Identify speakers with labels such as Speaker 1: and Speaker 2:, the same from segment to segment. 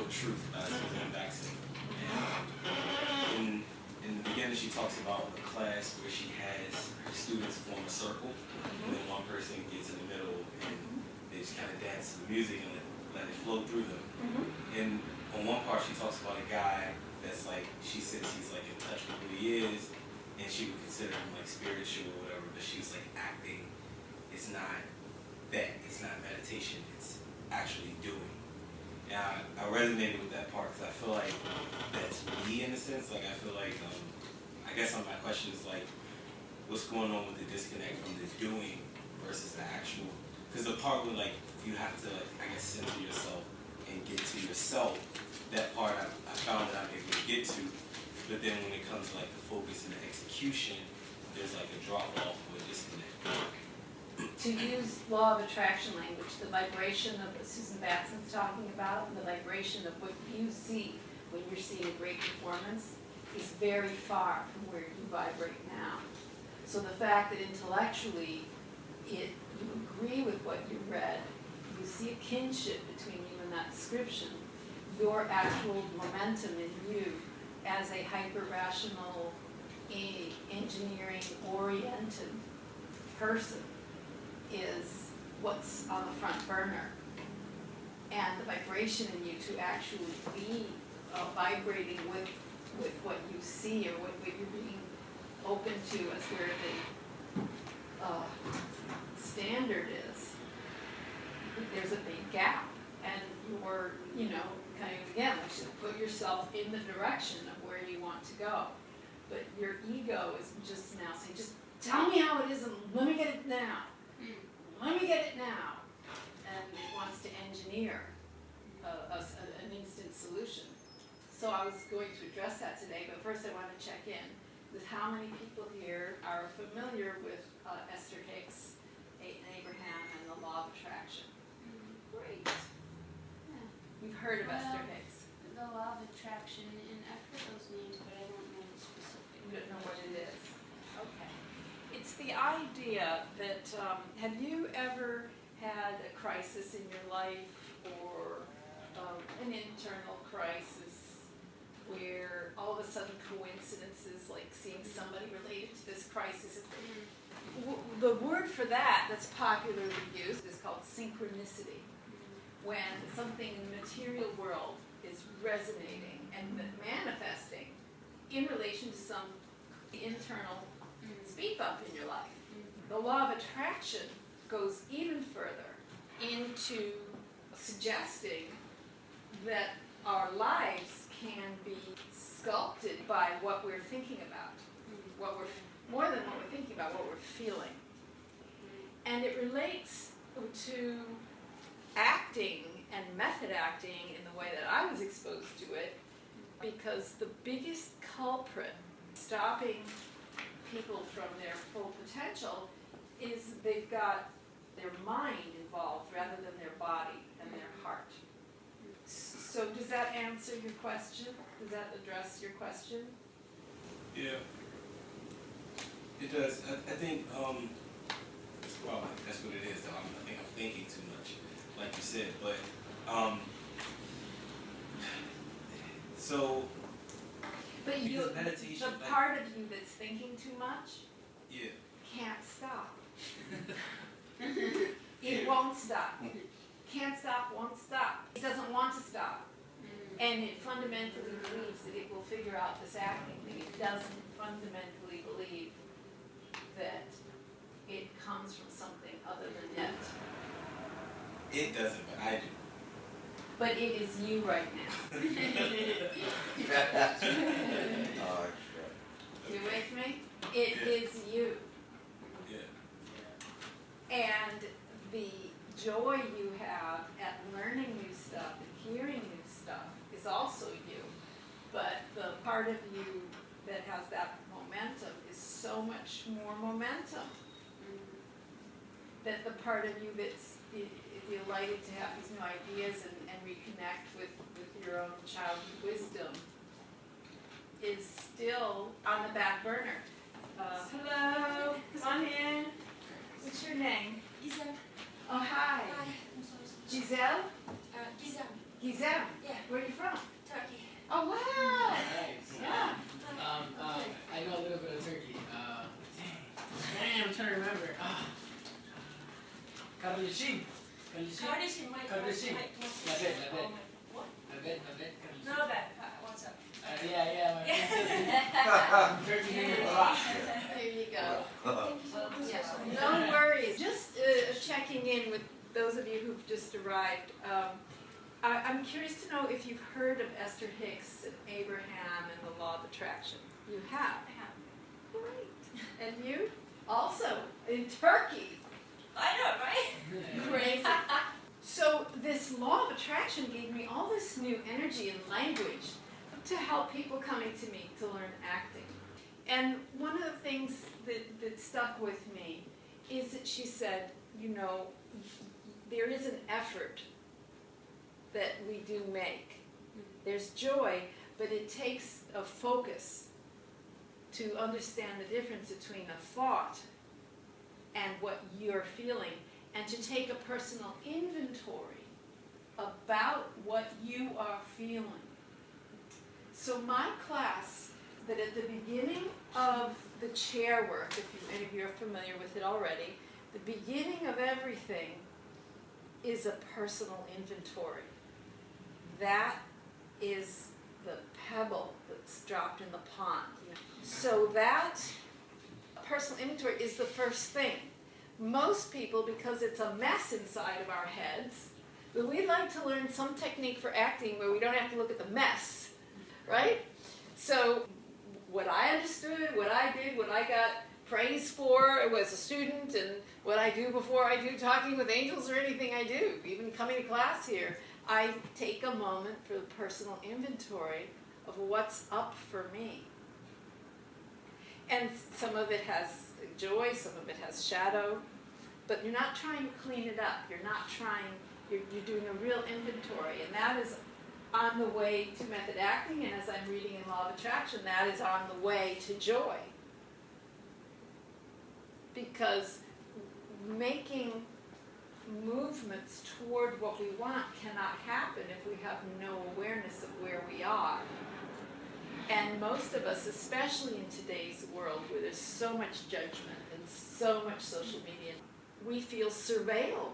Speaker 1: Truth by Susan Baxter. And in the beginning, she talks about a class where she has her students form a circle, and then one person gets in the middle, and they just kind of dance to the music and let it flow through them. And on one part, she talks about a guy that's like, she says he's like in touch with who he is, and she would consider him like spiritual or whatever, but she's like acting. It's not that. It's not meditation. It's actually doing. And I resonated with that part because I feel like that's me in a sense. Like I feel like, I guess my question is like, what's going on with the disconnect from the doing versus the actual? Because the part where like you have to, I guess, center yourself and get to yourself, that part I found that I'm able to get to. But then when it comes to like the focus and the execution, there's like a drop off or a disconnect.
Speaker 2: To use law of attraction language, the vibration of what Susan Batson's talking about, and the vibration of what you see when you're seeing a great performance is very far from where you vibrate now. So the fact that intellectually you agree with what you read, you see a kinship between you and that description, your actual momentum in you as a hyper-rational, engineering-oriented person is what's on the front burner. And the vibration in you to actually be vibrating with what you see or what you're being open to as where the standard is, there's a big gap. And you're, kind of, again, like you put yourself in the direction of where you want to go. But your ego is just now saying, just tell me how it is and let me get it now. Let me get it now. And it wants to engineer an instant solution. So I was going to address that today, but first I want to check in with how many people here are familiar with Esther Hicks, Abraham, and the law of attraction. Great. Yeah. You've heard of Esther Hicks.
Speaker 3: The law of attraction, and I've heard those names, but I don't know the specific.
Speaker 2: You don't know what it is. Okay.
Speaker 4: It's the idea that, have you ever had a crisis in your life or an internal crisis where all of a sudden coincidences, like seeing somebody related to this crisis, the word for that's popularly used is called synchronicity. When something in the material world is resonating and manifesting in relation to some internal speed bump in your life. The law of attraction goes even further into suggesting that our lives can be sculpted by what we're thinking about, more than what we're thinking about, what we're feeling. And it relates to acting and method acting in the way that I was exposed to it, because the biggest culprit stopping people from their full potential is they've got their mind involved rather than their body and their heart. So does that answer your question? Does that address your question?
Speaker 1: Yeah, it does. I think, well, that's what it is, though. I think I'm thinking too much, like you said, but, so,
Speaker 2: but you,
Speaker 1: meditation,
Speaker 2: the part of you that's thinking too much,
Speaker 1: yeah,
Speaker 2: can't stop. It won't stop. Can't stop, won't stop. It doesn't want to stop. And it fundamentally believes that it will figure out this acting thing. It doesn't fundamentally believe that it comes from something other than it.
Speaker 1: It doesn't, but I do.
Speaker 2: But it is you right now. You with me? It is you.
Speaker 1: Yeah.
Speaker 2: And the joy you have at learning new stuff and hearing new stuff is also you. But the part of you that has that momentum is so much more momentum. That the part of you that's delighted to have these new ideas and reconnect with your own childhood wisdom is still on the back burner. Hello, come on in. What's your name?
Speaker 3: Giselle.
Speaker 2: Oh, hi.
Speaker 3: Hi. I'm so sorry.
Speaker 2: Giselle?
Speaker 3: Giselle.
Speaker 2: He's out.
Speaker 3: Yeah.
Speaker 2: Where are you from?
Speaker 3: Turkey.
Speaker 2: Oh, wow.
Speaker 5: Nice.
Speaker 2: Yeah.
Speaker 5: I know a little bit of Turkey. Dang, I'm trying to remember. Kardeşim.
Speaker 3: Kardeşim, my
Speaker 5: Kardeşim. Nabet.
Speaker 3: What?
Speaker 5: Nabet.
Speaker 3: No, that. What's up?
Speaker 5: Yeah, my friend said Turkey name a lot.
Speaker 2: There you go.
Speaker 3: Thank you so much.
Speaker 2: Yeah. No worries. Just checking in with those of you who've just arrived. I'm curious to know if you've heard of Esther Hicks and Abraham and the Law of Attraction. You have?
Speaker 3: I have.
Speaker 2: Great. And you? Also in Turkey.
Speaker 3: I know, right?
Speaker 2: Crazy. So this Law of Attraction gave me all this new energy and language to help people coming to me to learn acting. And one of the things that stuck with me is that she said, you know, there is an effort that we do make. There's joy, but it takes a focus to understand the difference between a thought and what you're feeling, and to take a personal inventory about what you are feeling. So my class, that at the beginning of the chair work, if any of you are familiar with it already, the beginning of everything is a personal inventory. That is the pebble that's dropped in the pond. So that personal inventory is the first thing. Most people, because it's a mess inside of our heads, but we'd like to learn some technique for acting where we don't have to look at the mess, right? So what I understood, what I did, what I got praise for as a student, and what I do before I do Talking with Angels or anything I do, even coming to class here, I take a moment for the personal inventory of what's up for me. And some of it has joy, some of it has shadow, but you're not trying to clean it up. You're not trying, you're doing a real inventory, and that is on the way to method acting, and as I'm reading in Law of Attraction, that is on the way to joy. Because making movements toward what we want cannot happen if we have no awareness of where we are. And most of us, especially in today's world where there's so much judgment and so much social media, we feel surveilled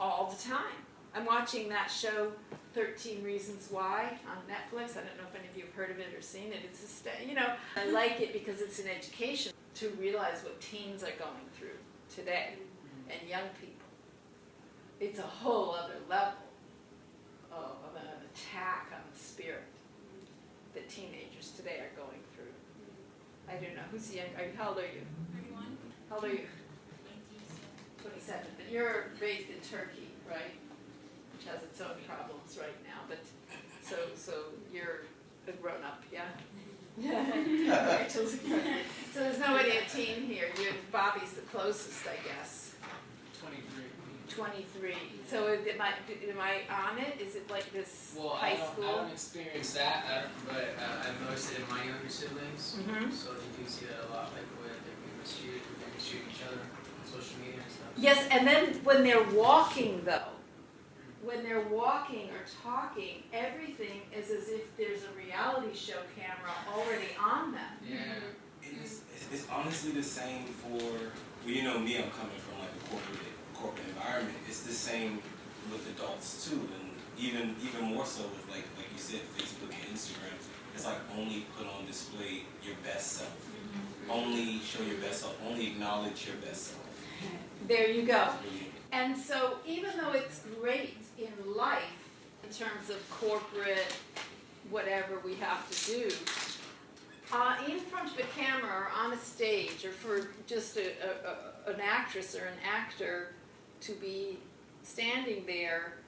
Speaker 2: all the time. I'm watching that show, 13 Reasons Why, on Netflix. I don't know if any of you have heard of it or seen it. It's I like it because it's an education to realize what teens are going through today and young people. It's a whole other level of an attack on the spirit that teenagers today are going through. I don't know, who's young? How old are you?
Speaker 3: 31.
Speaker 2: How old are you? 27. But you're raised in Turkey, right? Which has its own problems right now. But so you're a grown up, yeah? Rachel's a grown up. So there's nobody a teen here. Bobby's the closest, I guess. 23. So am I on it? Is it like this high school?
Speaker 5: I don't experience that, but I've noticed it in my younger siblings.
Speaker 2: Mm-hmm.
Speaker 5: So you do see that a lot, like where they shoot each other on social media and stuff.
Speaker 2: Yes, and then when they're walking, though, when they're walking or talking, everything is as if there's a reality show camera already on them.
Speaker 5: Yeah.
Speaker 1: It's honestly the same for, well, you know me, I'm coming from like a corporate environment. It's the same with adults too, and even more so with like you said, Facebook and Instagram. It's like only put on display your best self. Mm-hmm. Only show your best self. Only acknowledge your best self.
Speaker 2: There you go. And so even though it's great in life in terms of corporate whatever we have to do, in front of a camera or on a stage, or for just an actress or an actor to be standing there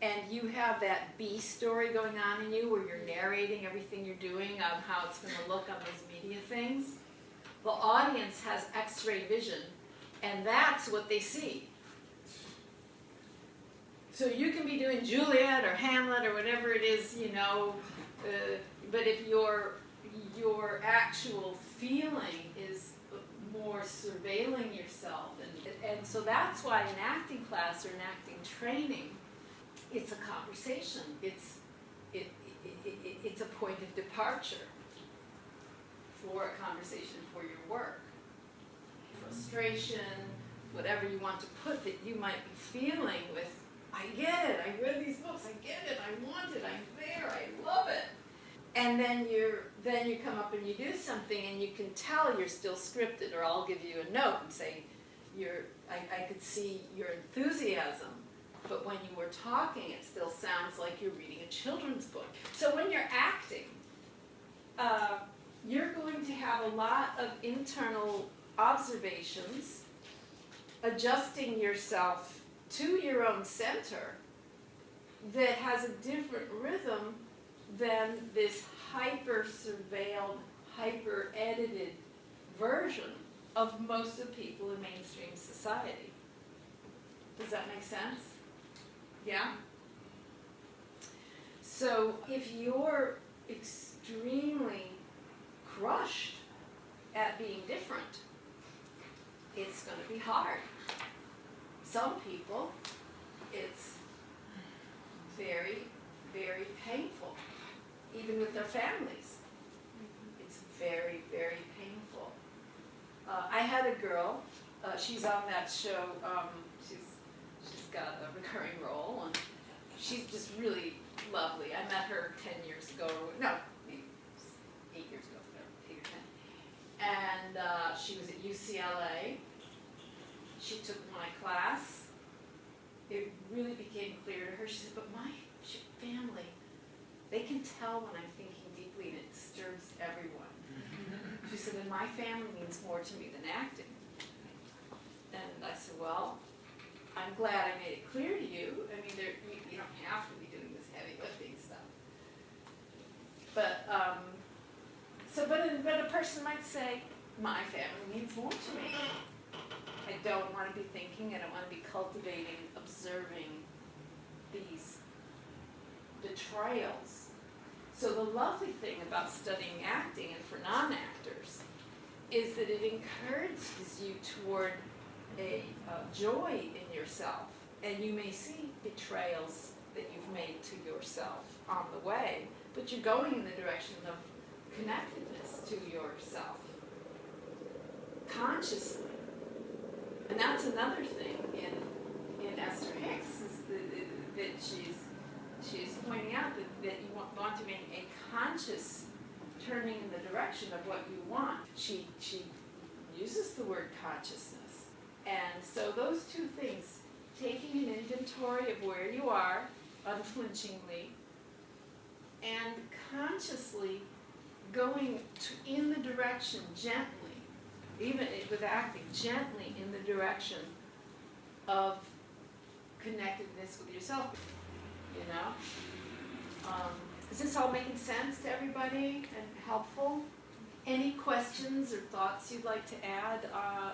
Speaker 2: and you have that B story going on in you where you're narrating everything you're doing on how it's going to look on those media things, the audience has X-ray vision, and that's what they see. So you can be doing Juliet or Hamlet or whatever it is, but if your actual feeling is more surveilling yourself, and so that's why in acting class or in acting training, it's a conversation. It's a point of departure for a conversation for your work. Frustration, whatever you want to put that you might be feeling with, I get it, I read these books, I get it, I want it, I'm there, I love it. And then you come up and you do something and you can tell you're still scripted, or I'll give you a note and say, I could see your enthusiasm, but when you were talking, it still sounds like you're reading a children's book. So when you're acting, you're going to have a lot of internal observations, adjusting yourself to your own center that has a different rhythm than this hyper-surveilled, hyper-edited version of most of people in mainstream society. Does that make sense? Yeah? So if you're extremely crushed at being different, it's going to be hard. Some people, it's very, very painful, even with their families. It's very, very painful. I had a girl, she's on that show, she's got a recurring role, and she's just really lovely. I met her 10 years ago, no, maybe 8 years ago, whatever, 8 or 10. And she was at UCLA. She took my class. It really became clear to her. She said, but my family, they can tell when I'm thinking deeply and it disturbs everyone. She said, and my family means more to me than acting. And I said, well, I'm glad I made it clear to you. I mean, you don't have to be doing this heavy lifting stuff. But, but a person might say, my family means more to me. I don't want to be thinking, I don't want to be cultivating, observing these betrayals. So the lovely thing about studying acting, and for non-actors, is that it encourages you toward a joy in yourself. And you may see betrayals that you've made to yourself on the way, but you're going in the direction of connectedness to yourself, consciously. And that's another thing in Esther Hicks, is that she's pointing out that you want to make a conscious turning in the direction of what you want. She uses the word consciousness. And so those two things, taking an inventory of where you are, unflinchingly, and consciously going in the direction gently, even with acting, gently in the direction of connectedness with yourself, you know? Is this all making sense to everybody and helpful? Any questions or thoughts you'd like to add on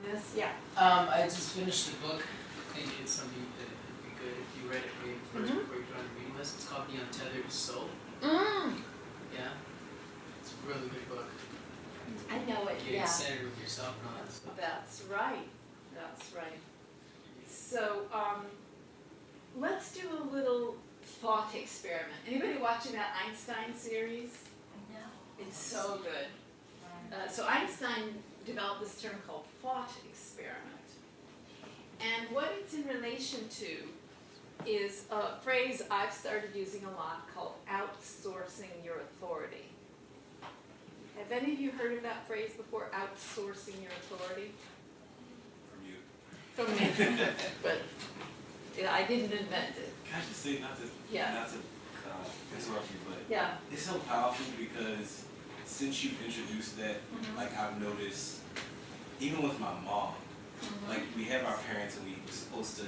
Speaker 2: this? Yeah.
Speaker 5: I just finished the book. I think it's something that would be good if you read it maybe first before you join the reading list. It's called The Untethered Soul. Yeah. It's a really good book.
Speaker 2: I know it,
Speaker 5: Getting
Speaker 2: yeah.
Speaker 5: centered with yourself and all that stuff.
Speaker 2: That's right. That's right. So, let's do a little thought experiment. Anybody watching that Einstein series?
Speaker 3: No.
Speaker 2: It's so good. So Einstein developed this term called thought experiment. And what it's in relation to is a phrase I've started using a lot called outsourcing your authority. Have any of you heard of that phrase before, outsourcing your authority?
Speaker 1: From you.
Speaker 2: From me. But yeah, I didn't invent it.
Speaker 1: Can I just say, not to interrupt you, but
Speaker 2: Yeah.
Speaker 1: it's so powerful because since you've introduced that, like I've noticed, even with my mom, like we have our parents and we were supposed to,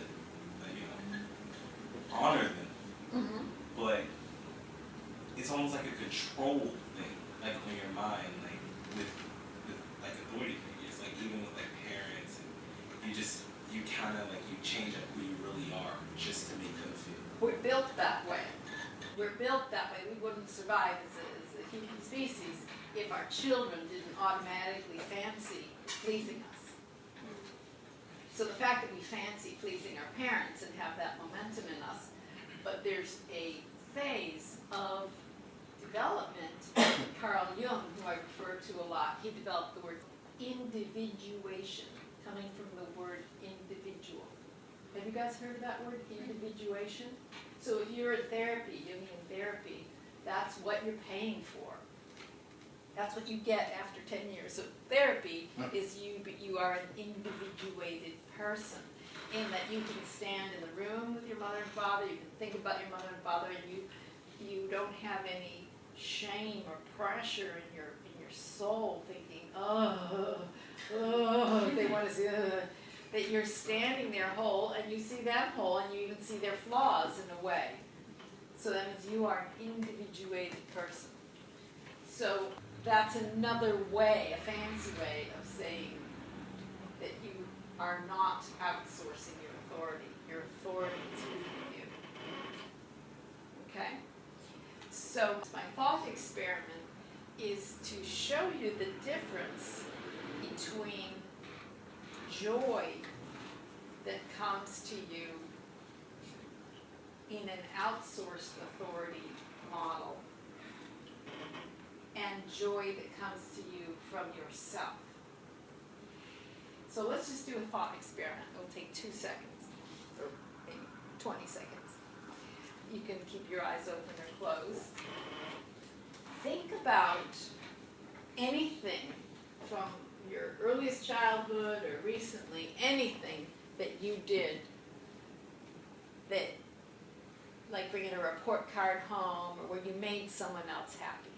Speaker 1: honor them, but it's almost like a control thing, like on your mind, like with like authority figures, like even with like parents, and you kind of like you change up who you really are just to make them feel.
Speaker 2: We're built that way. We're built that way. We wouldn't survive as a human species if our children didn't automatically fancy pleasing us. So the fact that we fancy pleasing our parents and have that momentum in us, but there's a phase of development. Carl Jung, who I refer to a lot, he developed the word individuation, coming from the word individual. Have you guys heard of that word, individuation? So if you're in therapy, Jungian therapy, that's what you're paying for. That's what you get after 10 years of therapy, is you are an individuated person, in that you can stand in the room with your mother and father, you can think about your mother and father, and you don't have any shame or pressure in your soul, thinking, they want to see, that you're standing there whole, and you see them whole, and you even see their flaws in a way. So that means you are an individuated person. So that's another way, a fancy way of saying that you are not outsourcing your authority. Your authority is within you. Okay? So my thought experiment is to show you the difference between joy that comes to you in an outsourced authority model and joy that comes to you from yourself. So let's just do a thought experiment. It'll take 2 seconds, or maybe 20 seconds. You can keep your eyes open or closed. Think about anything from your earliest childhood or recently, anything that you did that, like bringing a report card home, or where you made someone else happy.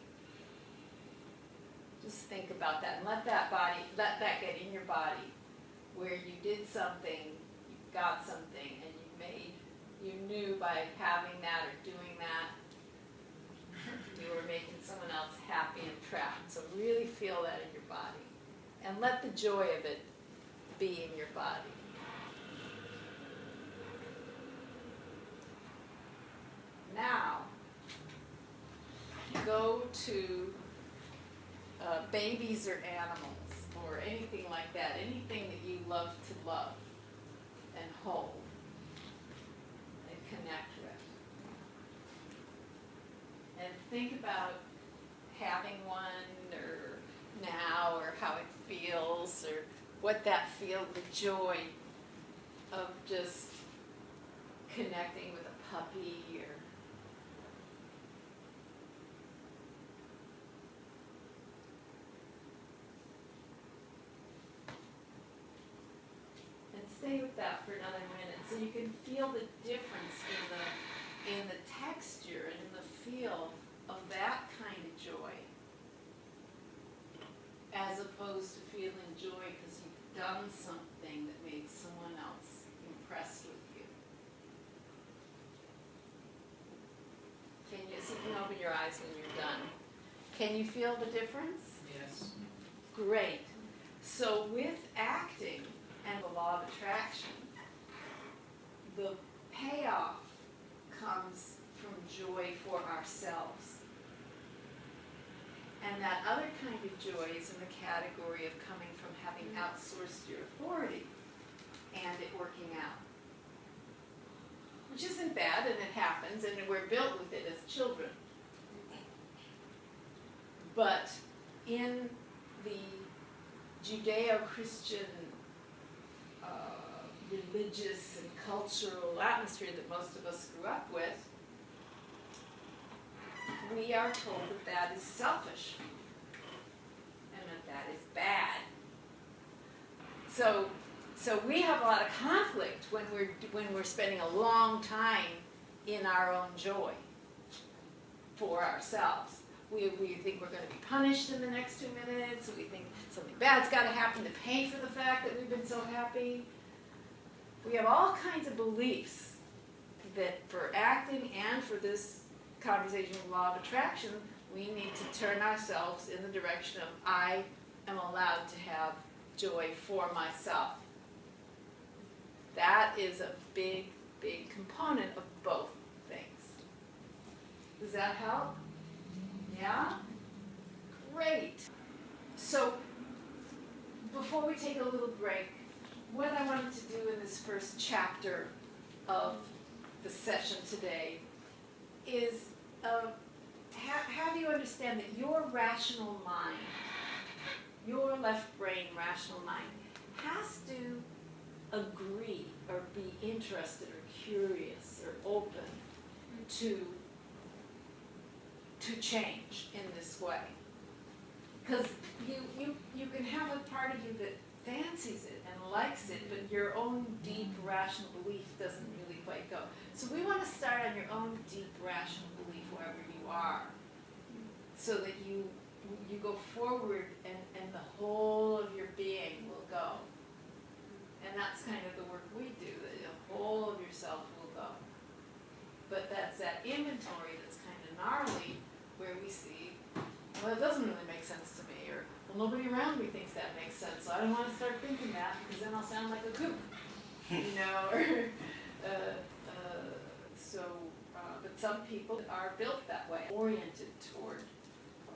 Speaker 2: Just think about that and let that get in your body, where you did something, you got something, and you knew by having that or doing that, you were making someone else happy and proud. So really feel that in your body. And let the joy of it be in your body. Now, go to babies or animals or anything like that, anything that you love to love and hold and connect with. And think about having one, or now, or how it feels, or what that feels, the joy of just connecting with a puppy, or stay with that for another minute, so you can feel the difference in the texture and in the feel of that kind of joy, as opposed to feeling joy because you've done something that made someone else impressed with you. So you can open your eyes when you're done. Can you feel the difference?
Speaker 5: Yes.
Speaker 2: Great. So with acting and the law of attraction, the payoff comes from joy for ourselves. And that other kind of joy is in the category of coming from having outsourced your authority and it working out. Which isn't bad, and it happens, and we're built with it as children. But in the Judeo-Christian religious and cultural atmosphere that most of us grew up with, we are told that that is selfish and that is bad. So we have a lot of conflict when we're spending a long time in our own joy for ourselves. We think we're going to be punished in the next 2 minutes. We think something bad's got to happen to pay for the fact that we've been so happy. We have all kinds of beliefs that for acting and for this conversation of law of attraction, we need to turn ourselves in the direction of I am allowed to have joy for myself. That is a big, big component of both things. Does that help? Yeah? Great. So, before we take a little break,
Speaker 4: what I wanted to do in this first chapter of the session today is have you understand that your rational mind, your left brain rational mind, has to agree or be interested or curious or open to change in this way. Because you can have a part of you that fancies it and likes it, but your own deep rational belief doesn't really quite go. So we want to start on your own deep rational belief wherever you are, so that you go forward and the whole of your being will go. And that's kind of the work we do, that the whole of yourself will go. But that's that inventory that's kind of gnarly, where we see, well, it doesn't really make sense to me, or, well, nobody around me thinks that makes sense, so I don't want to start thinking that, because then I'll sound like a kook, you know, or, but some people are built that way, oriented toward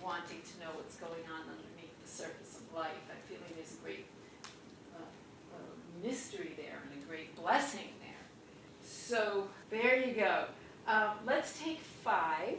Speaker 4: wanting to know what's going on underneath the surface of life. I feel like there's a great mystery there and a great blessing there. So there you go. Let's take 5.